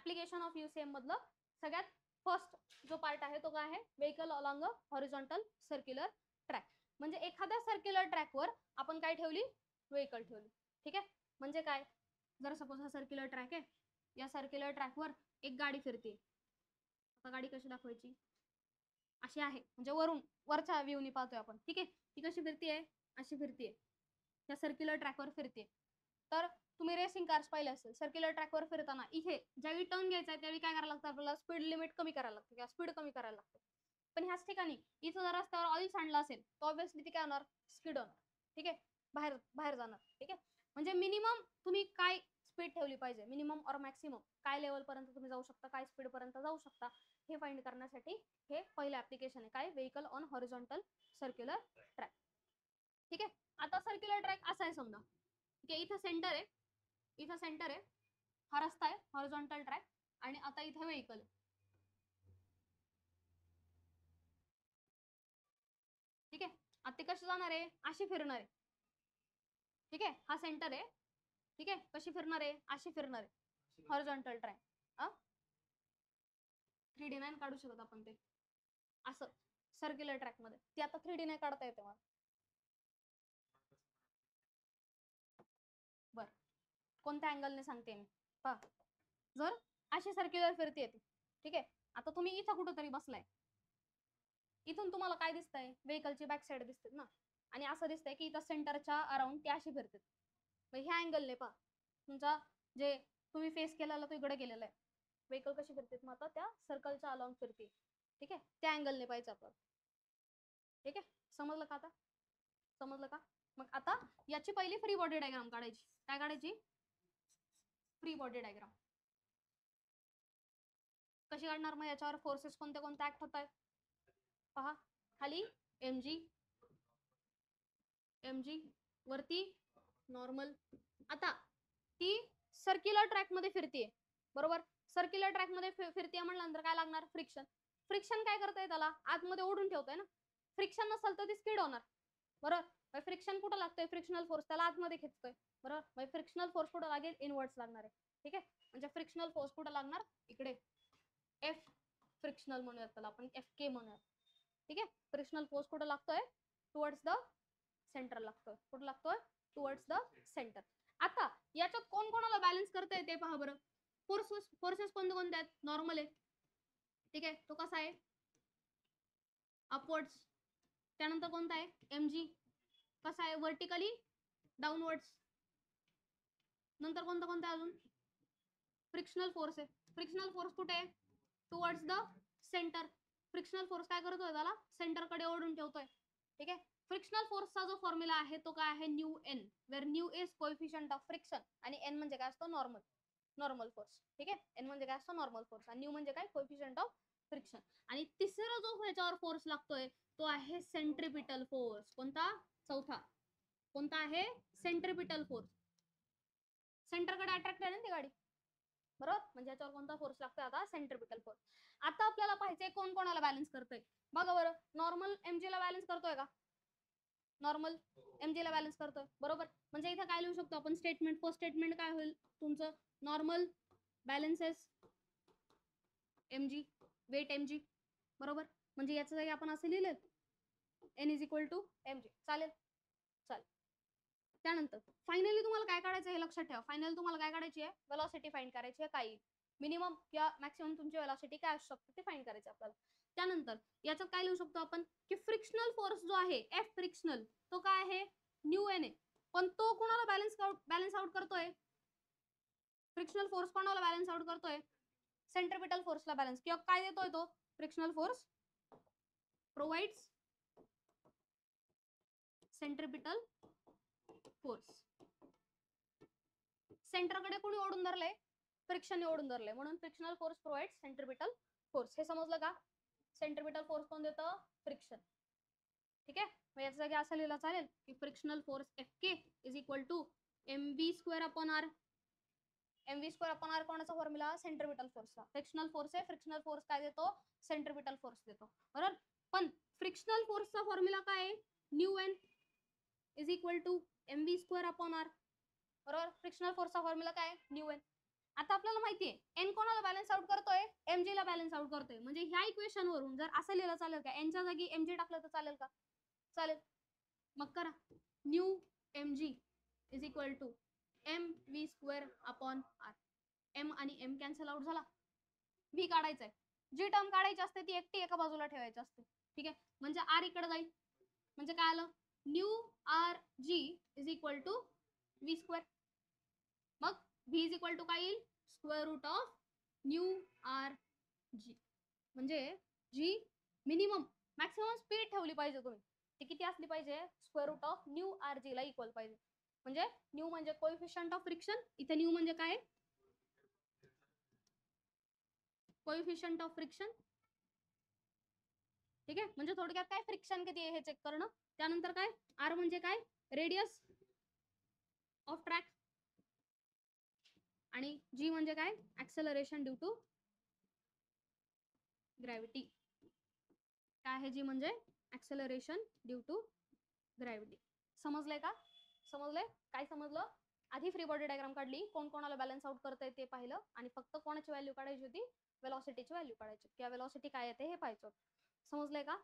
Application of UCM मधलं सगळ्यात first जो पार्ट आहे तो काय आहे, vehicle along a horizontal circular track. म्हणजे एखाद्या सर्क्युलर ट्रॅकवर आपण काय ठेवली, व्हेकल ठेवली. ठीक आहे. म्हणजे काय, जर सपोज हा सर्क्युलर ट्रॅक आहे, या सर्क्युलर ट्रॅकवर एक गाडी फिरते. आता गाडी कशी दाखवायची, अशी आहे, म्हणजे वरून वरच्या व्ह्यूनी पाहतोय आपण. ठीक आहे. ती कशी फिरतीये, अशी फिरतीये, या सर्क्युलर ट्रॅकवर फिरते. तर तुम्ही रेसिंग कार्स पाहिले असेल, सर्क्युलर ट्रॅकवर फिरताना इथे ज्यावेळी टर्न घ्यायचा आहे त्यावेळी काय करायला लागतं आपल्याला, स्पीड लिमिट कमी करायला लागते किंवा स्पीड कमी करायला लागते. पण ह्याच ठिकाणी इथं जर रस्त्यावर ऑइल सांडलं असेल तर ऑब्व्हियसली ती काय होणार, स्किड होणार. ठीक आहे, बाहेर बाहेर जाणार. ठीक आहे. म्हणजे मिनिमम तुम्ही काय स्पीड ठेवली पाहिजे, मिनिमम और मॅक्सिमम काय लेवल पर्यंत तुम्ही जाऊ शकता, काय स्पीड पर्यंत जाऊ शकता, हे फाइंड करण्यासाठी हे पहिलं ऍप्लिकेशन आहे. काय, vehicle on horizontal circular track. ठीक आहे. आता सर्क्युलर ट्रॅक असा आहे समजा. ठीक आहे, इथं सेंटर आहे, इथं सेंटर आहे, हा रस्ता आहे हॉरिझॉन्टल ट्रॅक, आणि आता इथे व्हेकल. ठीक आहे. आता ते कशी जाणार आहे, अशी फिरणार आहे. ठीक आहे, हा सेंटर आहे. ठीक आहे, कशी फिरणार आहे, अशी फिरणार आहे हॉरिझॉन्टल ट्रॅक. 3D नाही काढू शकत आपण ते असं सर्क्युलर ट्रॅक मध्ये, ती आता 3D नाही काढता येते मला. बर, कोणत्या अँगलने सांगते मी, पहा. जर अशी सर्क्युलर फिरती येते, ठीक आहे, आता तुम्ही इथं कुठंतरी बसलाय, इथून तुम्हाला काय दिसतंय, व्हेकलची बॅक साइड दिसते ना, आणि असं दिसतंय की इथं सेंटरच्या अराउंड ती अशी फिरते. मग ह्या अँगलने पहा, तुमचा जे तुम्ही फेस केलेला तो इकडे गेलेला आहे, व्हेकल कशी फिरते, मग आता त्या सर्कलच्या अलॉंग फिरते. ठीक आहे, त्या अँगलने पाहिजे आपल्याला. ठीक आहे, समजलं का आता, समजलं का. मग आता याची पहिली फ्री बॉडी डायग्राम काढायची. काय काढायची, फ्री बॉडी डायग्राम. कशी काढणार, मग याच्यावर फोर्सेस कोणते कोणते ऍक्ट होत आहेत पहा. खाली mg, mg वरती नॉर्मल. आता ती सर्क्युलर ट्रॅक मध्ये फिरतीये, बरोबर. सर्क्युलर ट्रॅक मध्ये फिरतीये म्हणल्यानंतर काय लागणार, फ्रिक्शन. फ्रिक्शन काय करताय, त्याला आतमध्ये ओढून ठेवतोय ना. फ्रिक्शन नसेल तर ती स्किड होणार, बरोबर. फ्रिक्शन कुठं लागतोय, फ्रिक्शनल फोर्स त्याला आतमध्ये खेचतोय, बरोबर. फ्रिक्शनल फोर्स कुठं लागेल, इनवर्ड्स लागणार आहे. ठीक आहे, म्हणजे फ्रिक्शनल फोर्स कुठं लागणार, इकडे एफ फ्रिक्शनल म्हणूयात त्याला आपण, FK म्हणूयात. ठीक आहे, फ्रिक्शनल फोर्स कुठं लागतोय, टुवर्ड्स द सेंटर लागतोय. कुठं लागतोय, टुवर्ड्स द सेंटर. आता याच्यात कोण कोणाला बॅलन्स करता येते पहा बरं. फोर्सेस कोणते कोणते आहेत, नॉर्मल आहे. ठीक आहे, तो कसा आहे, अपवर्ड्स. त्यानंतर कोणता आहे, mg, कसा आहे, व्हर्टिकली डाऊनवर्ड्स. नंतर कोणता कोणता अजून, फ्रिक्शनल फोर्स आहे. फ्रिक्शनल फोर्स कुठे आहे, towards the centre. Frictional force काय करतोय, त्याला सेंटरकडे ओढून ठेवतोय. ठीक आहे. फ्रिक्शनल फोर्सचा जो फॉर्म्युला आहे तो काय आहे, mu N, where mu is coefficient of friction, आणि एन म्हणजे काय असतो, नॉर्मल फोर्स. ठीक आहे, एन म्हणजे काय असतो, नॉर्मल फोर्स, आणि न्यू म्हणजे काय, कोएफिशियंट ऑफ फ्रिक्शन. आणि तिसरा जो ह्याच्यावर फोर्स लागतोय तो आहे सेंट्रिपिटल फोर्स. कोणता, चौथा, कोणता आहे, सेंट्रिपिटल फोर्स. सेंटरकडे अट्रॅक्ट आहे ना ती गाडी, बरोबर. म्हणजे याच्यावर कोणता फोर्स लागतोय आता, सेंट्रिपिटल फोर्स. आता आपल्याला पाहिजे कोण कोणाला बॅलन्स करतोय, बघा बरं. नॉर्मल mg ला बॅलन्स करतोय का, नॉर्मल mg ला बॅलन्स करतोय, बरोबर. म्हणजे इथे काय लिहू शकतो आपण, स्टेटमेंट, फर्स्ट स्टेटमेंट काय होईल तुमचं, normal balances mg, weight mg, बरोबर. म्हणजे याच्या जागी आपण असं लिहिलं, n is equal to mg. चालेल, चालेल. त्यानंतर फायनली तुम्हाला काय काढायचं हे लक्षात ठेवा. फायनली तुम्हाला काय काढायची आहे, वेलॉसिटी फाइंड करायची आहे. काही मिनिमम किंवा मॅक्सिमम तुमची वेलॉसिटी काय असू शकते ते फाइंड करायची आपल्याला. त्यानंतर याच्यात काय लिहू शकतो आपण, की फ्रिक्शनल फोर्स जो आहे एफ फ्रिक्शनल, तो काय आहे, न्यू एन आहे. पण तो कोणाला बॅलन्स आउट करतोय, फ्रिक्शनल फोर्स कोणाला बॅलन्स आउट करतोय, सेंट्रिपिटल फोर्सला बॅलन्स. किंवा काय देतोय तो, frictional force provides centripetal force. सेंटरकडे कोणी ओढून धरले, फ्रिक्शन ओढून धरले, म्हणून frictional force provides centripetal force. हे समजलं का, सेंट्रिपिटल फोर्स कोण देतं, फ्रिक्शन. ठीक आहे. मग याच्या जागी असं लिहिलं चालेल की frictional force FK is equal to mv² upon r. mv² upon r कोणाचा फॉर्म्युला, सेंट्रिपिटल फोर्सचा. फ्रिक्शनल फोर्स आहे, फ्रिक्शनल फोर्स काय देतो, सेंट्रिपिटल फोर्स देतो, बरोबर. पण फ्रिक्शनल फोर्सचा फॉर्म्युला काय आहे, mu N is equal to mv² upon r, बरोबर. फ्रिक्शनल फोर्सचा फॉर्म्युला काय, न्यू एन. आता आपल्याला माहितीये एन कोणाला बॅलन्स आउट करतोय, mg ला बॅलन्स आउट करतोय. म्हणजे ह्या इक्वेशन वरून जर असं लिहिलं चालेल का, एनच्या जागी mg टाकलं तर चालेल का? चालेल. मग करा, mu mg is equal to M V square upon R. M आणि एम कॅन्सल आउट झाला, व्ही काढायचंय. जी टर्म काढायची असते ती एकटी एका बाजूला ठेवायची असते. ठीक आहे, म्हणजे आर इकडे जाईल. म्हणजे काय आलं, mu R G is equal to V square. मग व्ही इज इक्वल टू काय येईल, square root of mu R G. म्हणजे जी मिनिमम मॅक्सिमम स्पीड ठेवली पाहिजे तुम्ही, ती किती असली पाहिजे, square root of mu R G ला इक्वल पाहिजे. म्हणजे न्यू म्हणजे कोएफिशियंट ऑफ फ्रिक्शन, इथे न्यू म्हणजे काय, कोएफिशियंट ऑफ फ्रिक्शन. ठीक आहे, म्हणजे थोडक्यात काय, फ्रिक्शन किती आहे हे चेक करणं. त्यानंतर काय, आर म्हणजे काय, रेडियस ऑफ ट्रॅक. आणि जी म्हणजे काय, ऍक्सेलरेशन ड्यू टू ग्रॅव्हिटी. काय आहे जी म्हणजे, ऍक्सेलरेशन ड्यू टू ग्रॅव्हिटी. समजलंय का? समजलंय? काय समजलं? आधी फ्री बॉडी डायग्राम काढली, कोण कोणाला बॅलन्स आउट करतंय ते पाहिलं, आणि फक्त कोणाची व्हॅल्यू काढायची होती, वेलॉसिटीची व्हॅल्यू काढायची, किंवा वेलॉसिटी काय येते हे पाहायचं. समजलंय का?